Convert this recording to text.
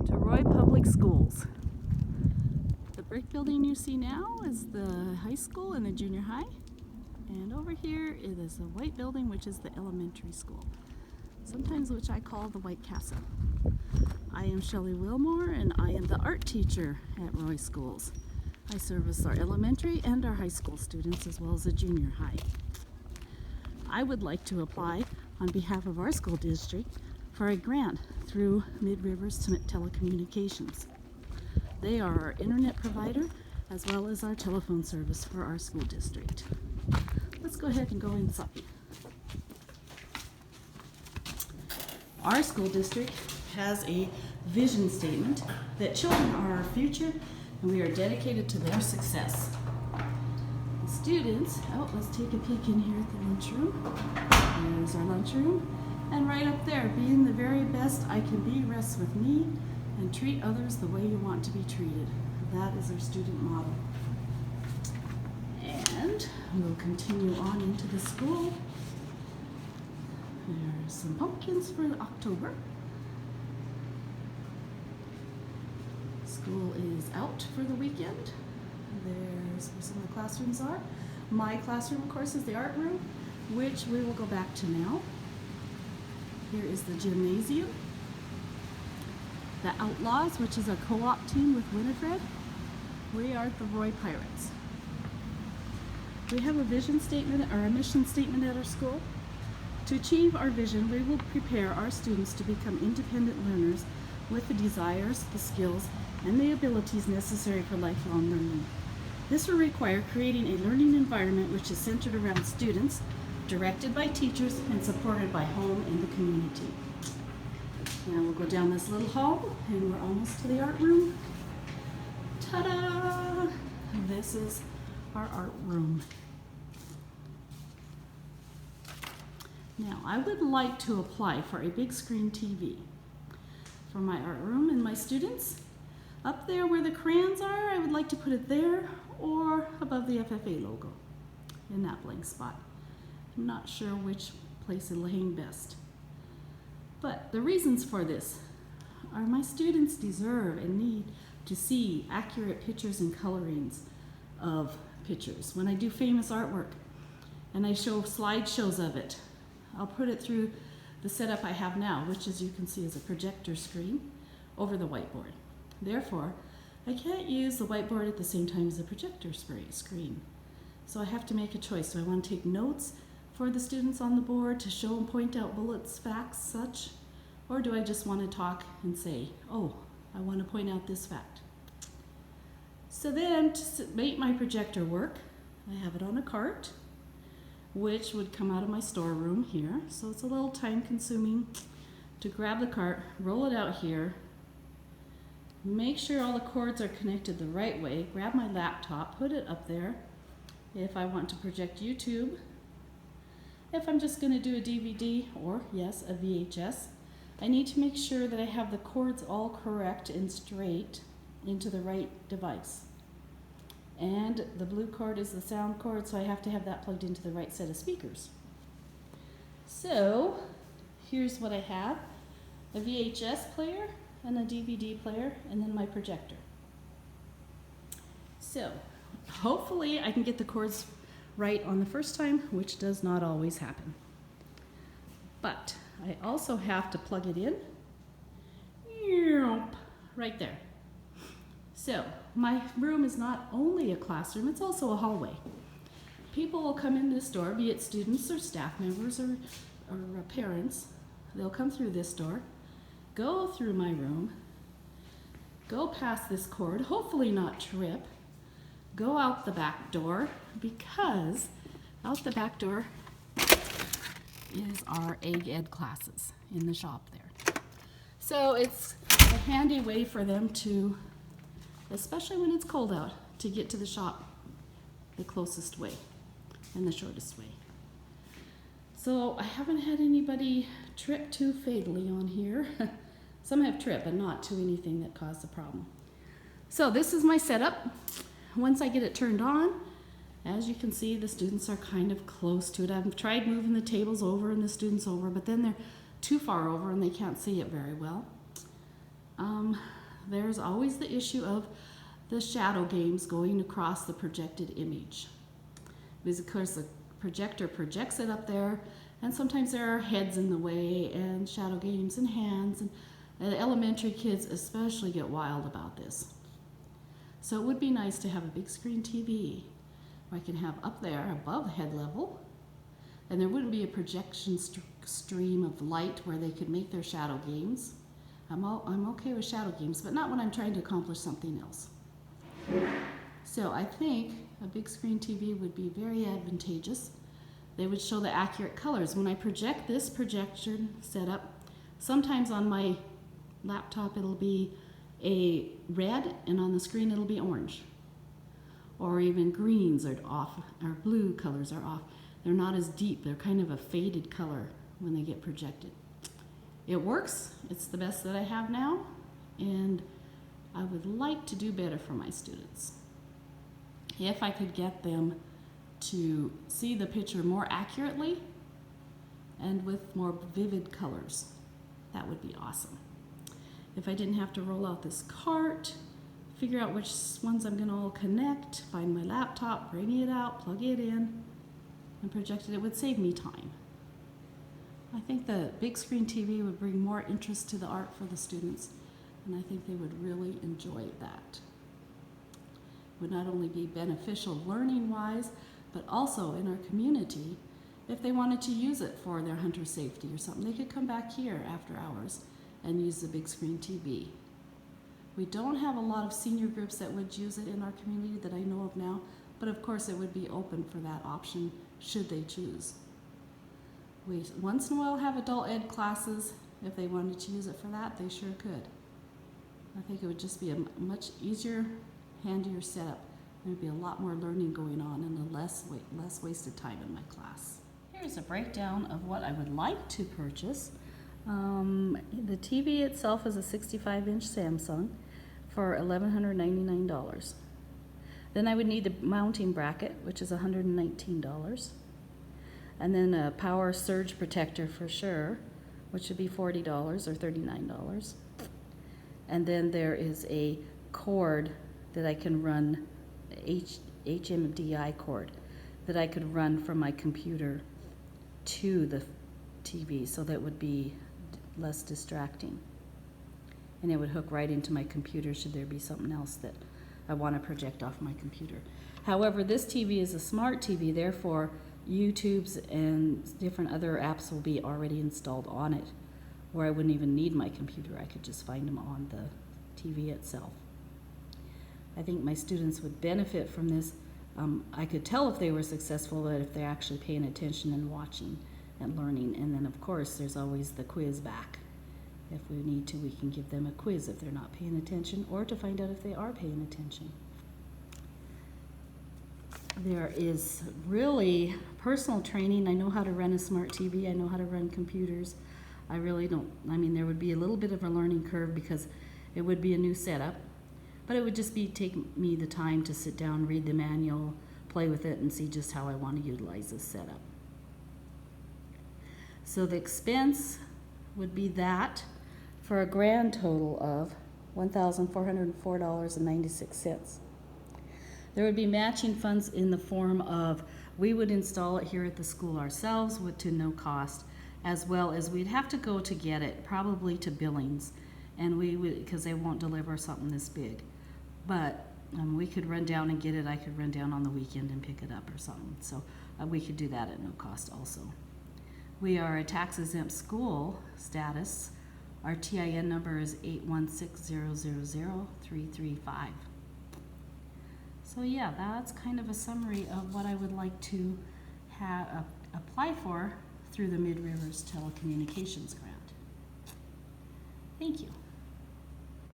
to Roy Public Schools. The brick building you see now is the high school and the junior high. And over here it is a white building, which is the elementary school, sometimes which I call the White Castle. I am Shelley Wilmore and I am the art teacher at Roy Schools. I service our elementary and our high school students as well as the junior high. I would like to apply on behalf of our school district for a grant through Midrivers Telecommunications. They are our internet provider as well as our telephone service for our school district. Let's go ahead and go inside. Our school district has a vision statement that children are our future and we are dedicated to their success. The students, let's take a peek in here at the lunchroom. There's our lunchroom. And right up there, being the very best I can be rests with me, and treat others the way you want to be treated. That is our student model. And we'll continue on into the school. There's some pumpkins for October. School is out for the weekend. There's where some of the classrooms are. My classroom, of course, is the art room, which we will go back to now. Here is the gymnasium. The Outlaws, which is our co-op team with Winifred. We are the Roy Pirates. We have a vision statement or a mission statement at our school. To achieve our vision, we will prepare our students to become independent learners with the desires, the skills, and the abilities necessary for lifelong learning. This will require creating a learning environment which is centered around students, directed by teachers, and supported by home and the community. Now we'll go down this little hall, and we're almost to the art room. Ta-da! This is our art room. Now, I would like to apply for a big screen TV for my art room and my students. Up there where the crayons are, I would like to put it there or above the FFA logo in that blank spot. I'm not sure which place it'll hang best. But the reasons for this are my students deserve and need to see accurate pictures and colorings of pictures. When I do famous artwork and I show slideshows of it, I'll put it through the setup I have now, which as you can see is a projector screen over the whiteboard. Therefore, I can't use the whiteboard at the same time as the projector screen. So I have to make a choice. Do I want to take notes for the students on the board to show and point out bullets, facts, such? Or do I just want to talk and say, oh, I want to point out this fact? So then to make my projector work, I have it on a cart, which would come out of my storeroom here. So it's a little time consuming to grab the cart, roll it out here, make sure all the cords are connected the right way, grab my laptop, put it up there. If I want to project YouTube, if I'm just going to do a DVD or, yes, a VHS, I need to make sure that I have the cords all correct and straight into the right device. And the blue cord is the sound cord, so I have to have that plugged into the right set of speakers. So, here's what I have. A VHS player and a DVD player, and then my projector. So, hopefully I can get the cords right on the first time, which does not always happen. But I also have to plug it in right there. So my room is not only a classroom, it's also a hallway. People will come in this door, be it students or staff members or parents. They'll come through this door, go through my room, go past this cord, hopefully not trip, go out the back door, because out the back door is our ag ed classes in the shop there. So it's a handy way for them to, especially when it's cold out, to get to the shop the closest way and the shortest way. So I haven't had anybody trip too fatally on here. Some have tripped, but not to anything that caused a problem. So this is my setup. Once I get it turned on, as you can see, the students are kind of close to it. I've tried moving the tables over and the students over, but then they're too far over and they can't see it very well. there's always the issue of the shadow games going across the projected image. Because of course the projector projects it up there, and sometimes there are heads in the way and shadow games and hands, and the elementary kids especially get wild about this. So it would be nice to have a big screen TV where I can have up there above head level, and there wouldn't be a projection stream of light where they could make their shadow games. I'm okay with shadow games, but not when I'm trying to accomplish something else. So I think a big screen TV would be very advantageous. They would show the accurate colors. When I project this projection setup, sometimes on my laptop it'll be a red, and on the screen it'll be orange. Or even greens are off, or blue colors are off. They're not as deep, they're kind of a faded color when they get projected. It works, it's the best that I have now, and I would like to do better for my students. If I could get them to see the picture more accurately and with more vivid colors, that would be awesome. If I didn't have to roll out this cart, figure out which ones I'm going to all connect, find my laptop, bring it out, plug it in, and project it, it would save me time. I think the big screen TV would bring more interest to the art for the students, and I think they would really enjoy that. It would not only be beneficial learning-wise, but also in our community. If they wanted to use it for their hunter safety or something, they could come back here after hours and use the big screen TV. We don't have a lot of senior groups that would use it in our community that I know of now, but of course it would be open for that option should they choose. We once in a while have adult ed classes. If they wanted to use it for that, they sure could. I think it would just be a much easier, handier setup. There would be a lot more learning going on and a less wasted time in my class. Here's a breakdown of what I would like to purchase. The TV itself is a 65-inch Samsung for $1,199. Then I would need the mounting bracket, which is $119. And then a power surge protector for sure, which would be $40 or $39. And then there is a cord that I can run, HMDI cord, that I could run from my computer to the TV, so that would be less distracting. And it would hook right into my computer should there be something else that I want to project off my computer. However, this TV is a smart TV, therefore YouTube's and different other apps will be already installed on it, where I wouldn't even need my computer. I could just find them on the TV itself. I think my students would benefit from this. I could tell if they were successful, but if they're actually paying attention and watching and learning. And then of course there's always the quiz back. If we need to, we can give them a quiz if they're not paying attention, or to find out if they are paying attention. There is really personal training. I know how to run a smart TV. I know how to run computers. I really don't, there would be a little bit of a learning curve because it would be a new setup, but it would just be take me the time to sit down, read the manual, play with it, and see just how I want to utilize this setup. So the expense would be that for a grand total of $1,404.96. There would be matching funds in the form of, we would install it here at the school ourselves to no cost, as well as we'd have to go to get it, probably to Billings, and we would, because they won't deliver something this big. But we could run down and get it. I could run down on the weekend and pick it up or something. So we could do that at no cost also. We are a tax-exempt school status. Our TIN number is 816000335. So yeah, that's kind of a summary of what I would like to apply for through the Midrivers Telecommunications grant. Thank you.